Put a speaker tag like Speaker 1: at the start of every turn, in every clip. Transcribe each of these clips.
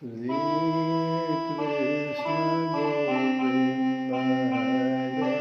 Speaker 1: श्री कृष्ण गोविंद हरे मुरारे नाथ नारायण वासुदेव।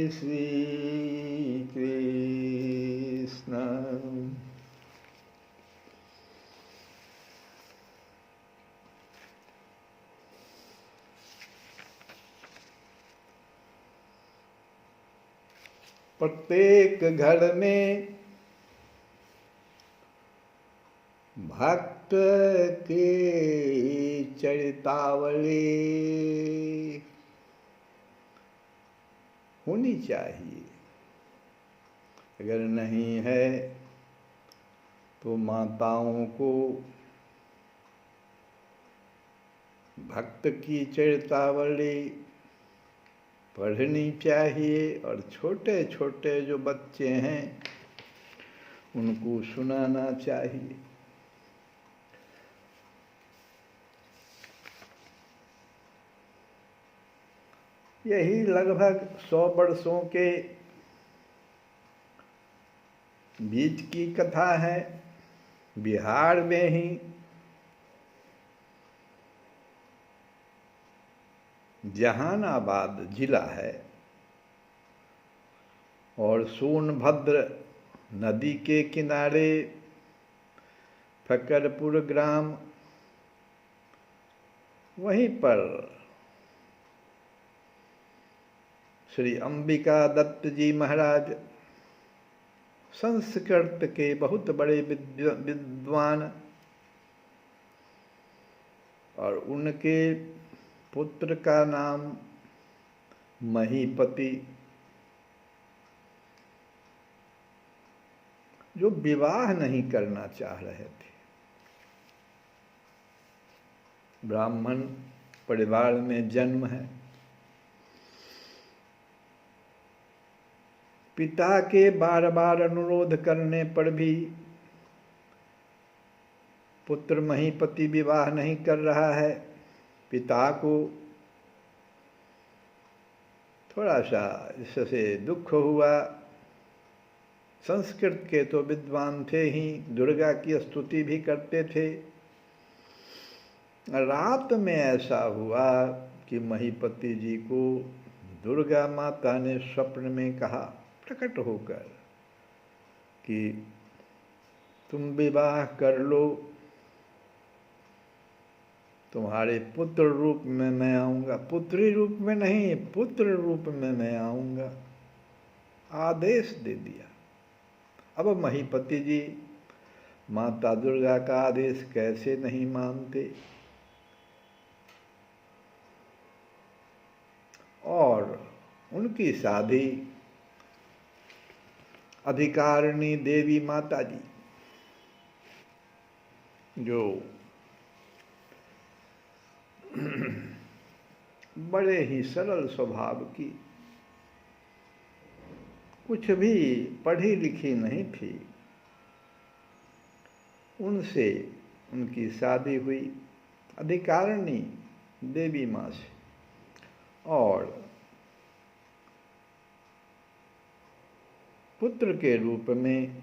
Speaker 1: श्री कृष्ण गोविंद हरे मुरारे नाथ प्रत्येक घर में भक्त की चरितावली होनी चाहिए। अगर नहीं है तो माताओं को भक्त की चरितावली पढ़नी चाहिए और छोटे छोटे जो बच्चे हैं उनको सुनाना चाहिए। यही लगभग 100 वर्षों के बीच की कथा है। बिहार में ही जहानाबाद जिला है और सोनभद्र नदी के किनारे फकरपुर ग्राम, वहीं पर श्री अंबिका दत्त जी महाराज संस्कृत के बहुत बड़े विद्वान और उनके पुत्र का नाम महीपति, जो विवाह नहीं करना चाह रहे थे। ब्राह्मण परिवार में जन्म है। पिता के बार बार अनुरोध करने पर भी पुत्र महीपति विवाह नहीं कर रहा है। पिता को थोड़ा सा इससे दुख हुआ। संस्कृत के तो विद्वान थे ही, दुर्गा की स्तुति भी करते थे। रात में ऐसा हुआ कि महीपति जी को दुर्गा माता ने स्वप्न में कहा प्रकट होकर कि तुम विवाह कर लो, तुम्हारे पुत्र रूप में मैं आऊँगा। पुत्री रूप में नहीं, पुत्र रूप में मैं आऊँगा। आदेश दे दिया। अब महीपति जी माता दुर्गा का आदेश कैसे नहीं मानते, और उनकी शादी अधिकारिणी देवी माता जी, जो बड़े ही सरल स्वभाव की, कुछ भी पढ़ी लिखी नहीं थी, उनसे उनकी शादी हुई अधिकारिणी देवी माँ से। और पुत्र के रूप में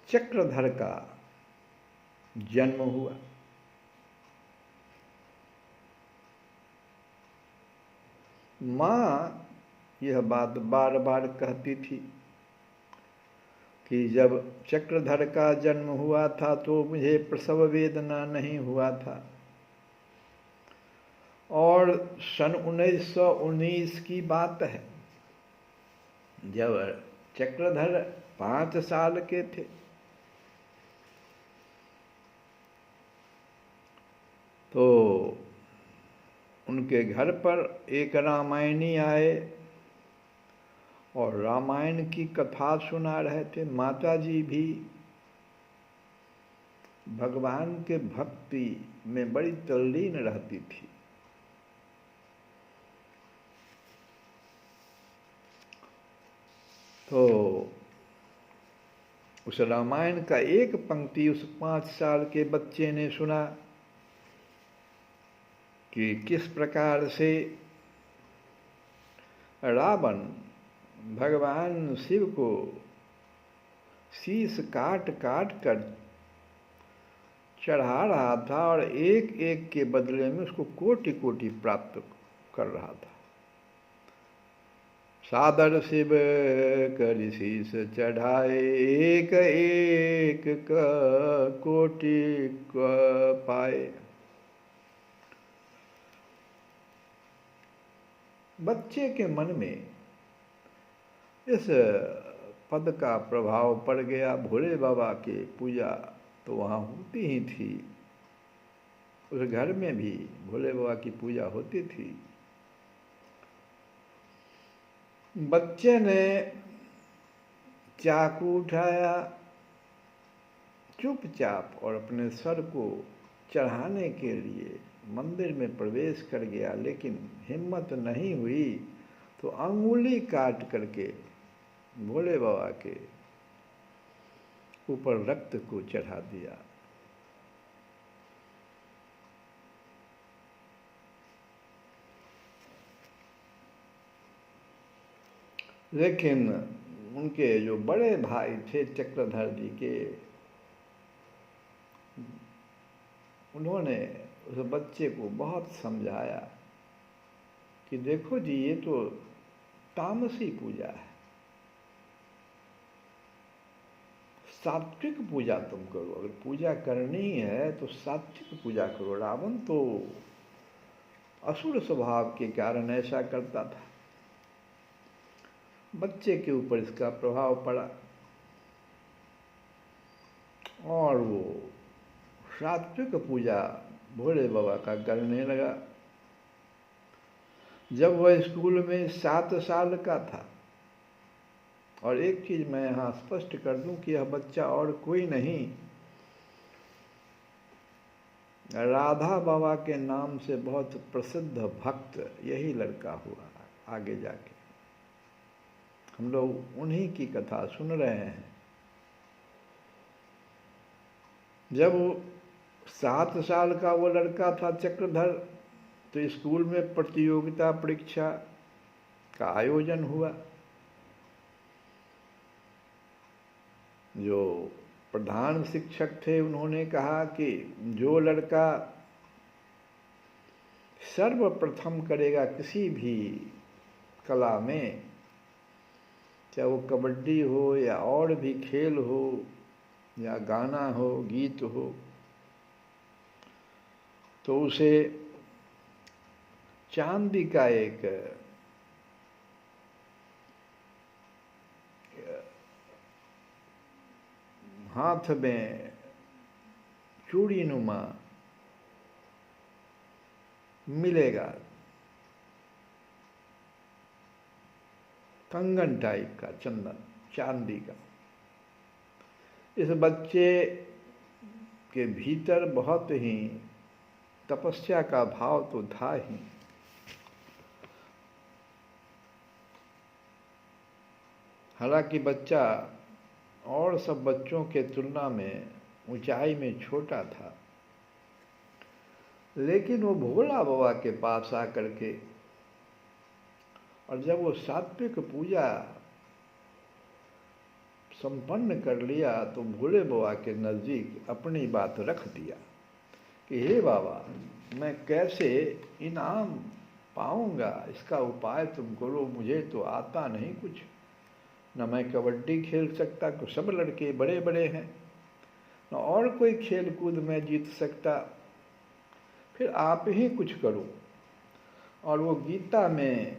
Speaker 1: चक्रधर का जन्म हुआ। माँ यह बात बार बार कहती थी कि जब चक्रधर का जन्म हुआ था तो मुझे प्रसव वेदना नहीं हुआ था, और सन 1919 की बात है, जब चक्रधर 5 साल के थे। तो उनके घर पर एक रामायणी आए और रामायण की कथा सुना रहे थे। माता जी भी भगवान के भक्ति में बड़ी तल्लीन रहती थी। तो उस रामायण का एक पंक्ति उस 5 साल के बच्चे ने सुना कि किस प्रकार से रावण भगवान शिव को शीश काट काट कर चढ़ा रहा था और एक एक के बदले में उसको कोटि कोटि प्राप्त कर रहा था। सादर शिव कर शीश चढ़ाए, एक एक कोटि पाए। बच्चे के मन में इस पद का प्रभाव पड़ गया। भोले बाबा की पूजा तो वहाँ होती ही थी, उस घर में भी भोले बाबा की पूजा होती थी। बच्चे ने चाकू उठाया चुपचाप और अपने सर को चढ़ाने के लिए मंदिर में प्रवेश कर गया, लेकिन हिम्मत नहीं हुई तो अंगुली काट करके भोले बाबा के ऊपर रक्त को चढ़ा दिया। लेकिन उनके जो बड़े भाई थे चक्रधर जी के, उन्होंने उस बच्चे को बहुत समझाया कि देखो जी, ये तो तामसी पूजा है, सात्विक पूजा तुम करो। अगर पूजा करनी है तो सात्विक पूजा करो। रावण तो असुर स्वभाव के कारण ऐसा करता था। बच्चे के ऊपर इसका प्रभाव पड़ा और वो सात्विक पूजा भोले बाबा का करने लगा। जब वह स्कूल में 7 साल का था, और एक चीज मैं यहाँ स्पष्ट कर दूं कि यह बच्चा और कोई नहीं, राधा बाबा के नाम से बहुत प्रसिद्ध भक्त यही लड़का हुआ। आगे जाके हम लोग उन्हीं की कथा सुन रहे हैं। जब 7 साल का वो लड़का था चक्रधर, तो स्कूल में प्रतियोगिता परीक्षा का आयोजन हुआ। जो प्रधान शिक्षक थे उन्होंने कहा कि जो लड़का सर्वप्रथम करेगा किसी भी कला में, चाहे वो कबड्डी हो या और भी खेल हो या गाना हो, गीत हो, तो उसे चांदी का एक हाथ में चूड़ी नुमा मिलेगा, कंगन टाइप का, चंदन चांदी का। इस बच्चे के भीतर बहुत ही तपस्या का भाव तो था ही। हालांकि बच्चा और सब बच्चों के तुलना में ऊंचाई में छोटा था, लेकिन वो भोला बाबा के पास आकर के, और जब वो सात्विक पूजा संपन्न कर लिया तो भोले बाबा के नज़दीक अपनी बात रख दिया कि हे बाबा, मैं कैसे इनाम पाऊंगा, इसका उपाय तुम करो। मुझे तो आता नहीं कुछ, न मैं कबड्डी खेल सकता, तो सब लड़के बड़े बड़े हैं, न और कोई खेल कूद में जीत सकता, फिर आप ही कुछ करो। और वो गीता में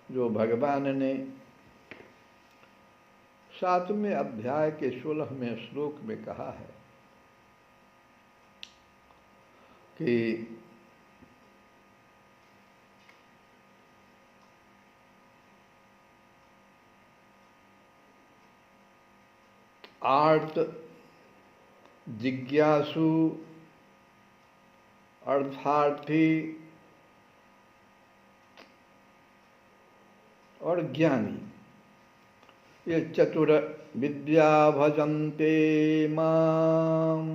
Speaker 1: जो भगवान ने 7वें अध्याय के 16वें श्लोक में कहा है कि आर्त जिज्ञासु अर्थार्थी और ज्ञानी, ये चतुर विद्या भजन्ते मां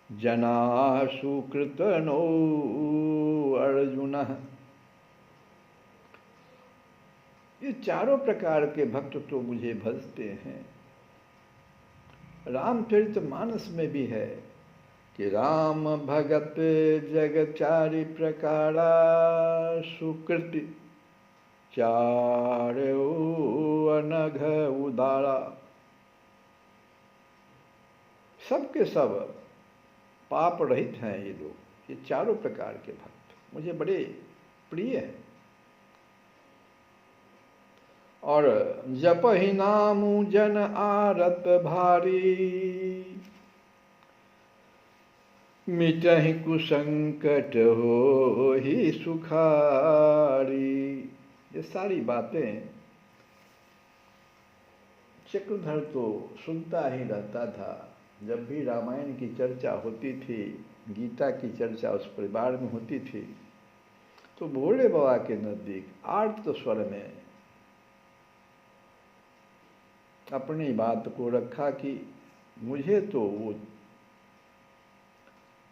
Speaker 1: जना सुकृतनो अर्जुन। ये चारों प्रकार के भक्त तो मुझे भजते हैं। रामचरितमानस में भी है कि राम भगत जग चारि प्रकारा सुकृति चारो अनघ उदारा। सबके सब पाप रहित हैं ये लोग, ये चारों प्रकार के भक्त मुझे बड़े प्रिय हैं। और जप ही नामु जन आरत भारी, मिटहि कुसंकट हो ही सुखारी। ये सारी बातें चक्रधर तो सुनता ही रहता था, जब भी रामायण की चर्चा होती थी, गीता की चर्चा उस परिवार में होती थी, तो भोले बाबा के नज़दीक आर्त स्वर में अपनी बात को रखा कि मुझे तो वो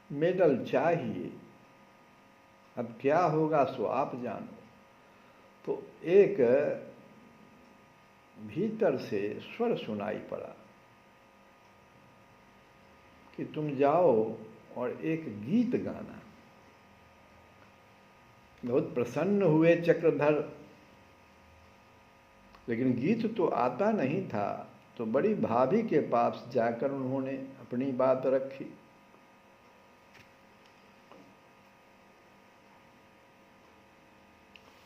Speaker 1: मेडल चाहिए, अब क्या होगा सो आप जानो। तो एक भीतर से स्वर सुनाई पड़ा कि तुम जाओ और एक गीत गाना। बहुत प्रसन्न हुए चक्रधर, लेकिन गीत तो आता नहीं था। तो बड़ी भाभी के पास जाकर उन्होंने अपनी बात रखी।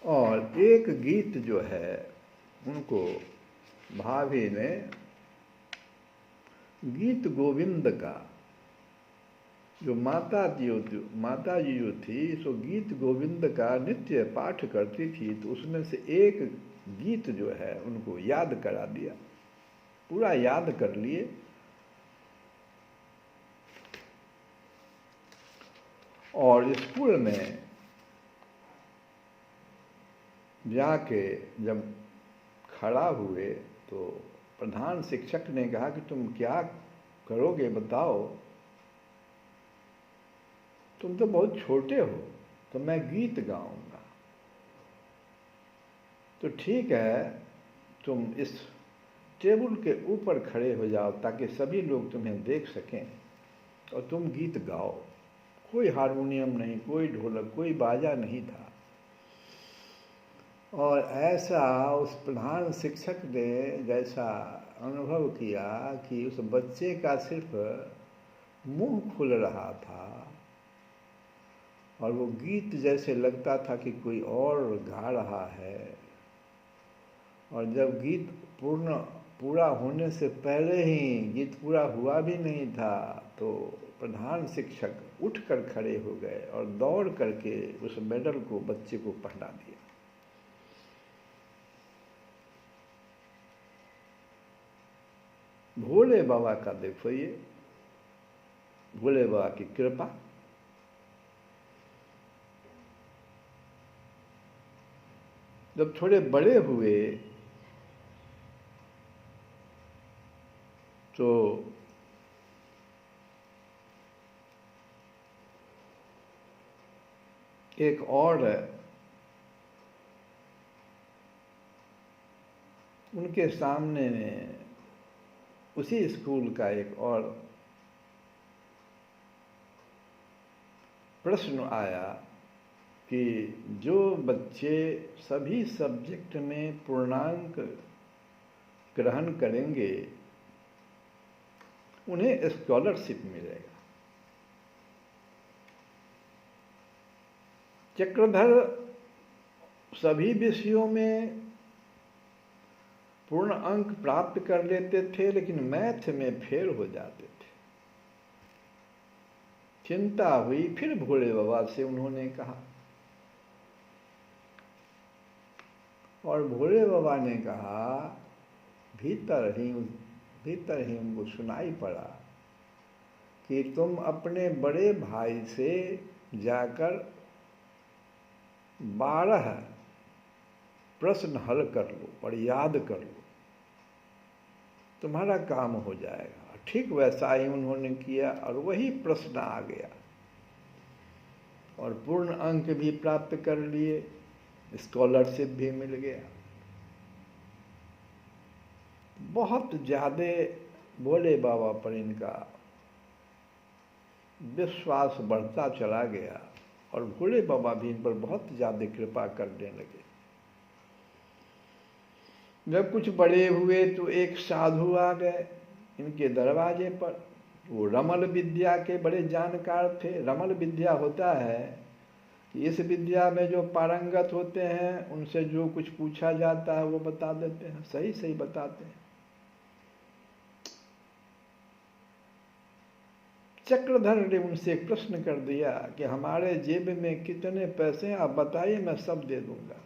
Speaker 1: और एक गीत जो है उनको भाभी ने गीत गोविंद का, जो माता जी जो थी सो गीत गोविंद का नित्य पाठ करती थी, तो उसमें से एक गीत जो है उनको याद करा दिया, पूरा याद कर लिए। और स्कूल में जाके जब खड़ा हुए तो प्रधान शिक्षक ने कहा कि तुम क्या करोगे बताओ। तुम तो बहुत छोटे हो, तो मैं गीत गाऊंगा। तो ठीक है, तुम इस टेबल के ऊपर खड़े हो जाओ ताकि सभी लोग तुम्हें देख सकें, और तुम गीत गाओ। कोई हारमोनियम नहीं, कोई ढोलक, कोई बाजा नहीं था। और ऐसा उस प्रधान शिक्षक ने जैसा अनुभव किया कि उस बच्चे का सिर्फ मुंह खुल रहा था, और वो गीत जैसे लगता था कि कोई और गा रहा है। और जब गीत पूरा होने से पहले ही, गीत पूरा हुआ भी नहीं था, तो प्रधान शिक्षक उठकर खड़े हो गए और दौड़ करके उस मेडल को बच्चे को पहना दिया। भोले बाबा का देखो ये, भोले बाबा की कृपा। जब थोड़े बड़े हुए तो एक और उनके सामने उसी स्कूल का एक और प्रश्न आया कि जो बच्चे सभी सब्जेक्ट में पूर्णांक ग्रहण करेंगे उन्हें स्कॉलरशिप मिलेगा। चक्रधर सभी विषयों में पूर्ण अंक प्राप्त कर लेते थे, लेकिन मैथ में फेल हो जाते थे। चिंता हुई, फिर भोले बाबा से उन्होंने कहा, और भोले बाबा ने कहा, भीतर ही उनको सुनाई पड़ा कि तुम अपने बड़े भाई से जाकर 12 प्रश्न हल कर लो और याद कर लो, तुम्हारा काम हो जाएगा। ठीक वैसा ही उन्होंने किया और वही प्रश्न आ गया और पूर्ण अंक भी प्राप्त कर लिए, स्कॉलरशिप भी मिल गया। बहुत ज़्यादा भोले बाबा पर इनका विश्वास बढ़ता चला गया और भोले बाबा भी इन पर बहुत ज़्यादा कृपा करने लगे। जब कुछ बड़े हुए तो एक साधु आ गए इनके दरवाजे पर। वो रमल विद्या के बड़े जानकार थे। रमल विद्या होता है कि इस विद्या में जो पारंगत होते हैं उनसे जो कुछ पूछा जाता है वो बता देते हैं, सही सही बताते हैं। चक्रधर ने उनसे एक प्रश्न कर दिया कि हमारे जेब में कितने पैसे हैं, आप बताइए, मैं सब दे दूंगा।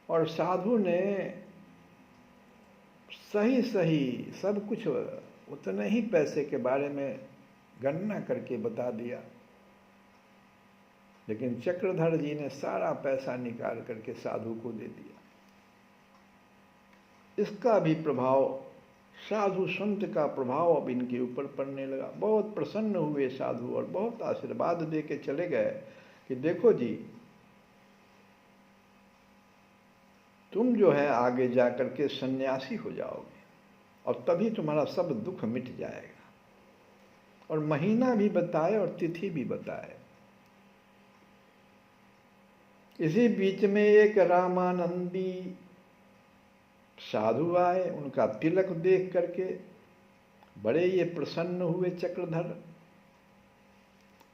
Speaker 1: और साधु ने सही सही सब कुछ उतने ही पैसे के बारे में गणना करके बता दिया, लेकिन चक्रधर जी ने सारा पैसा निकाल करके साधु को दे दिया। इसका भी प्रभाव, साधु संत का प्रभाव अब इनके ऊपर पड़ने लगा। बहुत प्रसन्न हुए साधु और बहुत आशीर्वाद दे के चले गए कि देखो जी, तुम जो है आगे जाकर के सन्यासी हो जाओगे और तभी तुम्हारा सब दुख मिट जाएगा। और महीना भी बताए और तिथि भी बताए। इसी बीच में एक रामानंदी साधु आए, उनका तिलक देख करके बड़े ये प्रसन्न हुए चक्रधर,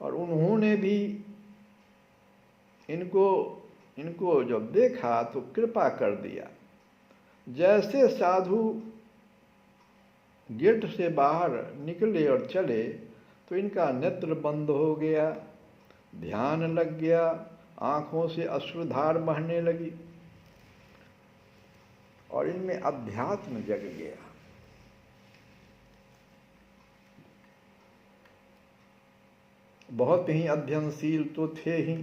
Speaker 1: और उन्होंने भी इनको जब देखा तो कृपा कर दिया। जैसे साधु गेट से बाहर निकले और चले तो इनका नेत्र बंद हो गया, ध्यान लग गया, आंखों से अश्रुधार बहने लगी और इनमें अध्यात्म जग गया। बहुत ही अध्ययनशील तो थे ही,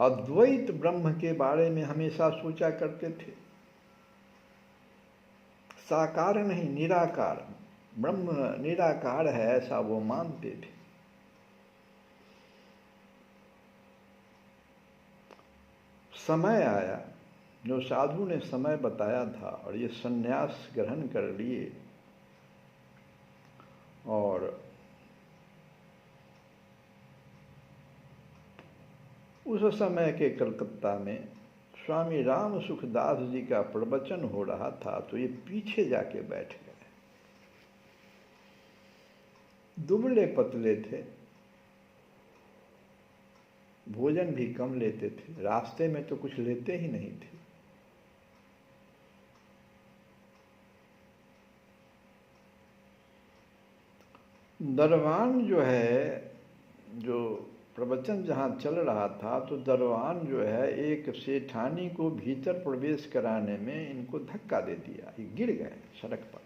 Speaker 1: अद्वैत ब्रह्म के बारे में हमेशा सोचा करते थे। साकार नहीं, निराकार ब्रह्म निराकार है ऐसा वो मानते थे। समय आया, जो साधु ने समय बताया था और ये सन्यास ग्रहण कर लिए, और उस समय के कलकत्ता में स्वामी राम सुखदास जी का प्रवचन हो रहा था तो ये पीछे जाके बैठ गए। दुबले पतले थे, भोजन भी कम लेते थे, रास्ते में तो कुछ लेते ही नहीं थे। दरबान जो है, जो प्रवचन जहाँ चल रहा था तो दरबान जो है एक सेठानी को भीतर प्रवेश कराने में इनको धक्का दे दिया, ये गिर गए सड़क पर।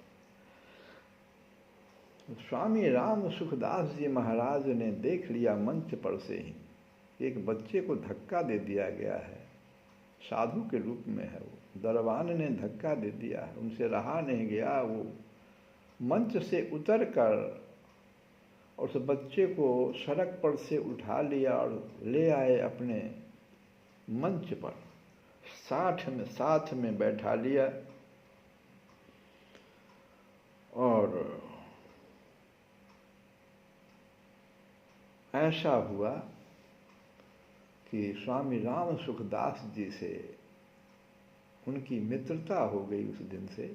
Speaker 1: स्वामी राम सुखदास जी महाराज ने देख लिया मंच पर से ही, एक बच्चे को धक्का दे दिया गया है, साधु के रूप में है वो, दरबान ने धक्का दे दिया है, उनसे रहा नहीं गया। वो मंच से उतर कर और उस बच्चे को सड़क पर से उठा लिया और ले आए अपने मंच पर, साथ में बैठा लिया। और ऐसा हुआ कि स्वामी राम सुखदास जी से उनकी मित्रता हो गई उस दिन से,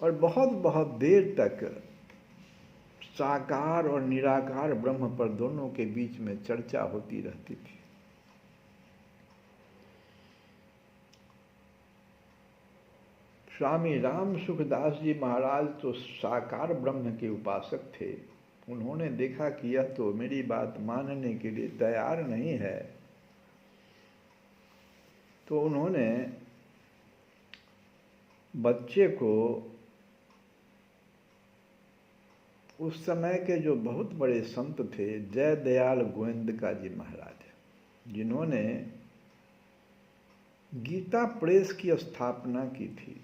Speaker 1: और बहुत बहुत देर तक साकार और निराकार ब्रह्म पर दोनों के बीच में चर्चा होती रहती थी। स्वामी राम सुखदास जी महाराज तो साकार ब्रह्म के उपासक थे। उन्होंने देखा कि यह तो मेरी बात मानने के लिए तैयार नहीं है, तो उन्होंने बच्चे को, उस समय के जो बहुत बड़े संत थे जय दयाल गोविंदका जी महाराज, जिन्होंने गीता प्रेस की स्थापना की थी,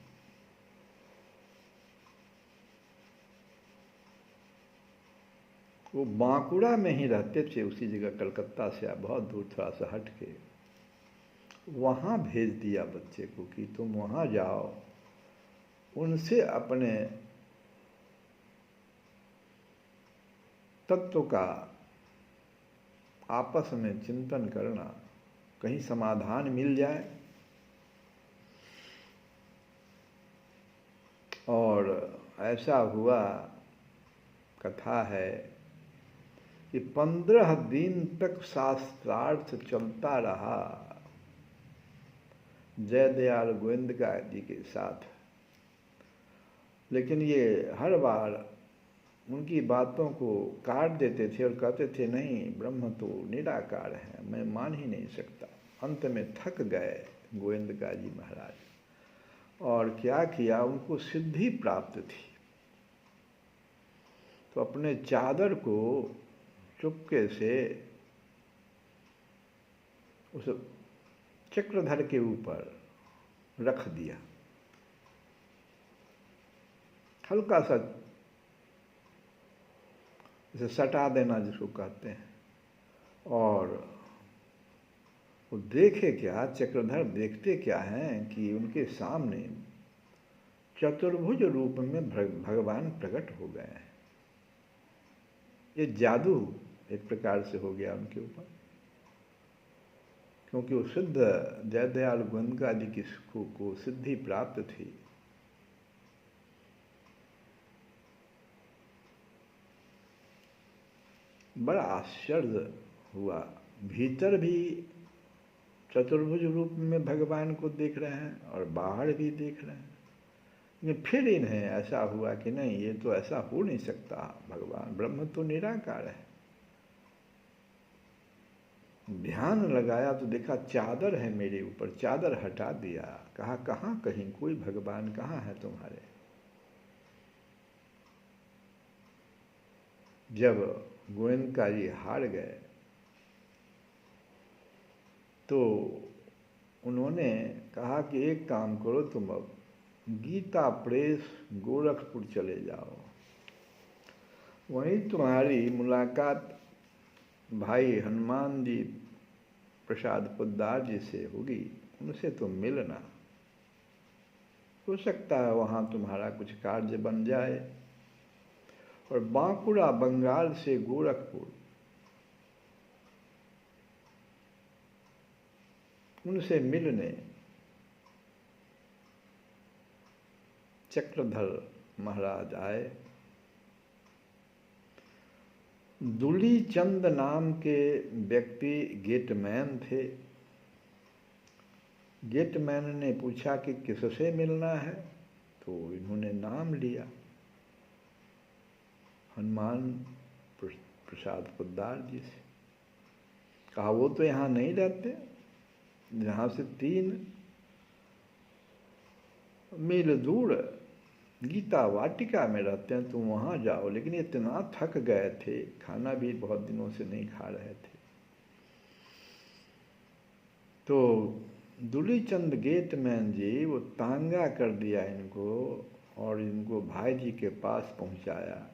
Speaker 1: वो बांकुड़ा में ही रहते थे, उसी जगह कलकत्ता से बहुत दूर थोड़ा सा हट के, वहाँ भेज दिया बच्चे को कि तुम वहाँ जाओ, उनसे अपने तत्व का आपस में चिंतन करना, कहीं समाधान मिल जाए। और ऐसा हुआ, कथा है कि 15 दिन तक शास्त्रार्थ चलता रहा जय दयाल गोविंदका जी के साथ, लेकिन ये हर बार उनकी बातों को काट देते थे और कहते थे नहीं, ब्रह्म तो निराकार है, मैं मान ही नहीं सकता। अंत में थक गए गोविंदका जी महाराज और क्या किया, उनको सिद्धि प्राप्त थी, तो अपने चादर को चुपके से उस चक्रधर के ऊपर रख दिया, हल्का सा इसे सटा देना जिसको कहते हैं। और वो देखे क्या, चक्रधर देखते क्या हैं कि उनके सामने चतुर्भुज रूप में भगवान प्रकट हो गए हैं। ये जादू एक प्रकार से हो गया उनके ऊपर, क्योंकि वो सिद्ध जयदयाल गोविंद आदि की को सिद्धि प्राप्त थी। बड़ा आश्चर्य हुआ, भीतर भी चतुर्भुज रूप में भगवान को देख रहे हैं और बाहर भी देख रहे हैं, लेकिन फिर इन्हें ऐसा हुआ कि नहीं, ये तो ऐसा हो नहीं सकता, भगवान ब्रह्म तो निराकार है। ध्यान लगाया तो देखा चादर है मेरे ऊपर, चादर हटा दिया, कहा कहाँ, कहीं कोई भगवान कहाँ है तुम्हारे। जब गोयनका जी हार गए तो उन्होंने कहा कि एक काम करो, तुम अब गीता प्रेस गोरखपुर चले जाओ, वहीं तुम्हारी मुलाकात भाई हनुमान जी प्रसाद पोद्दार जी से होगी, उनसे तुम मिलना, हो सकता है वहाँ तुम्हारा कुछ कार्य बन जाए। और बांकुड़ा बंगाल से गोरखपुर, उनसे मिलने चक्रधर महाराज आए। दूली चंद नाम के व्यक्ति गेटमैन थे। गेटमैन ने पूछा कि किससे मिलना है, तो इन्होंने नाम लिया, हनुमान प्रसाद पोद्दार जी से। कहा वो तो यहाँ नहीं रहते, जहाँ से 3 मील दूर गीता वाटिका में रहते हैं, तुम वहाँ जाओ। लेकिन इतना थक गए थे, खाना भी बहुत दिनों से नहीं खा रहे थे, तो दूलीचंद गेटमैन जी वो तांगा कर दिया इनको और इनको भाई जी के पास पहुँचाया।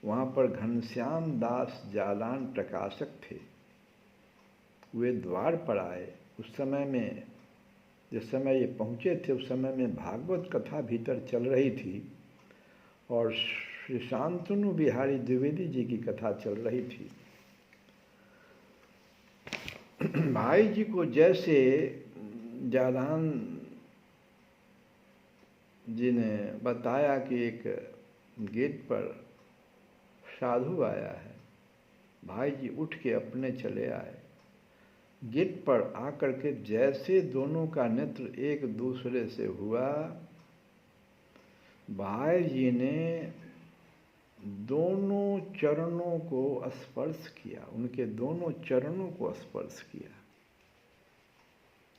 Speaker 1: वहाँ पर घनश्याम दास जालान प्रकाशक थे, वे द्वार पर आए। उस समय में, जिस समय ये पहुँचे थे, उस समय में भागवत कथा भीतर चल रही थी और श्री शांतनु बिहारी द्विवेदी जी की कथा चल रही थी। भाई जी को जैसे जालान जी ने बताया कि एक गेट पर साधु आया है, भाई जी उठ के अपने चले आए। गेट पर आकर के जैसे दोनों का नेत्र एक दूसरे से हुआ, भाई जी ने दोनों चरणों को स्पर्श किया, उनके दोनों चरणों को स्पर्श किया,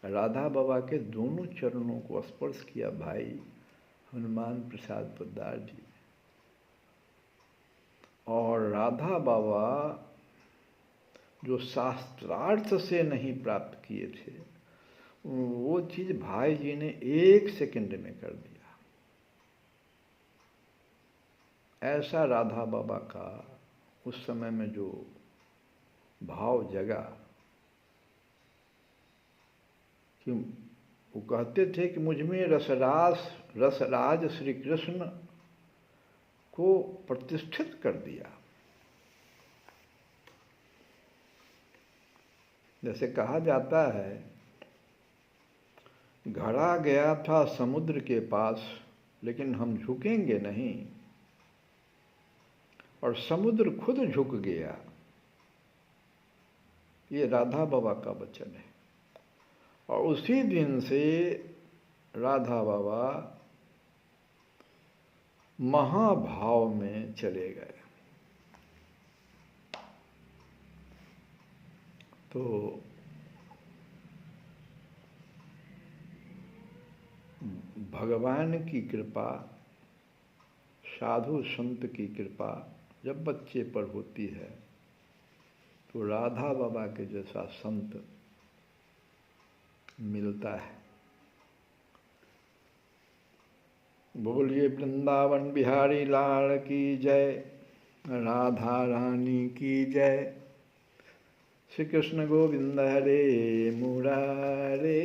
Speaker 1: राधा बाबा के दोनों चरणों को स्पर्श किया भाई हनुमान प्रसाद पोद्दार जी। और राधा बाबा जो शास्त्रार्थ से नहीं प्राप्त किए थे, वो चीज़ भाई जी ने 1 सेकंड में कर दिया। ऐसा राधा बाबा का उस समय में जो भाव जगा कि वो कहते थे कि मुझ में रसराज श्री कृष्ण को प्रतिष्ठित कर दिया। जैसे कहा जाता है, घड़ा गया था समुद्र के पास, लेकिन हम झुकेंगे नहीं, और समुद्र खुद झुक गया। ये राधा बाबा का वचन है। और उसी दिन से राधा बाबा महाभाव में चले गए। तो भगवान की कृपा, साधु संत की कृपा जब बच्चे पर होती है तो राधा बाबा के जैसा संत मिलता है। बोलिए वृंदावन बिहारी लाल की जय, राधा रानी की जय। श्री कृष्ण गोविंद हरे मुरारे,